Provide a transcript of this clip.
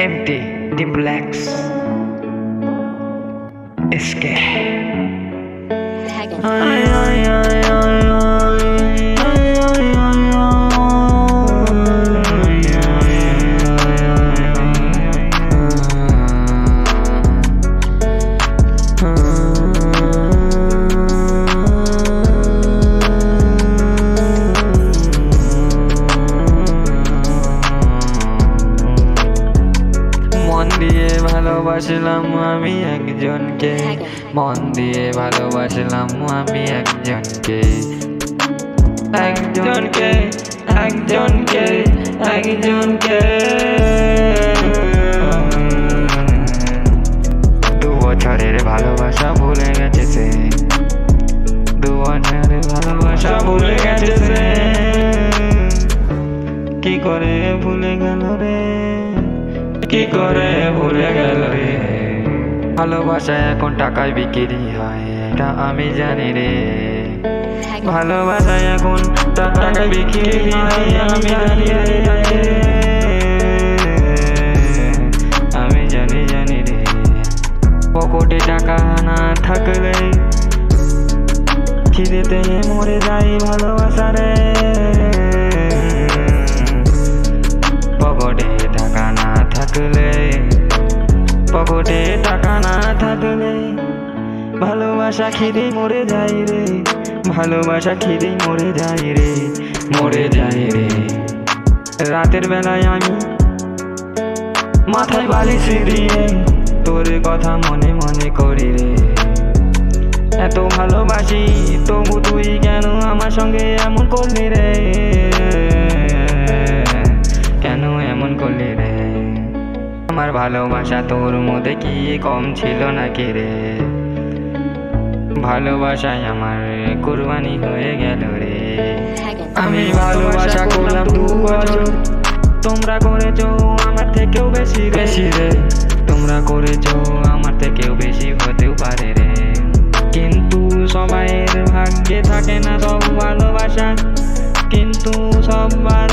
Empty the blacks. Escape. মন দিয়ে ভালোবাসলাম আমি একজনকে, মন দিয়ে ভালোবাসলাম আমি একজনকে, একজনকে একজনকে একজনকে। 2 বছরের ভালোবাসা ভুলে গেছে সে, 2 বছরের ভালোবাসা ভুলে গেছে সে। কি করে ভুলে গেল রে, কি করে ভুলে গেল রে। ভালোবাসা এখন টাকায় বিক্রি হয়, এটা আমি জানি রে। ভালোবাসা এখন টাকায় বিক্রি হয়, আমি জানি রে, আমি জানি রে। পকেটে টাকা না থাকলে খিদেতে মরে যাই ভালোবাসা রে। পকেটে টাকা না থাকলে, পকেটে টাকা না থাকলে ভালোবাসা খিদে মরে যায় রে, ভালোবাসা খিদে মরে যায় রে, মরে যায় রে। রাতের বেলায় আমি মাথায় বালিশ দিয়ে তোর কথা মনে মনে করি রে। এত ভালোবাসি তবু তুই কেন আমার সঙ্গে এমন করলি রে, কেন এমন করলি রে। আমার ভালোবাসা তোর মধ্যে কি কম ছিল নাকি রে। ভালোবাসায় আমার কুরবানি হয়ে গেল রে। আমি ভালোবাসা করলাম 2 বছর, তোমরা করেছো আমার থেকেও বেশি বেশি রে। তোমরা করেছো আমার থেকেও বেশি হতেও পারে রে। কিন্তু সবাইয়ের ভাগ্যে থাকে না সব ভালোবাসা, কিন্তু সবার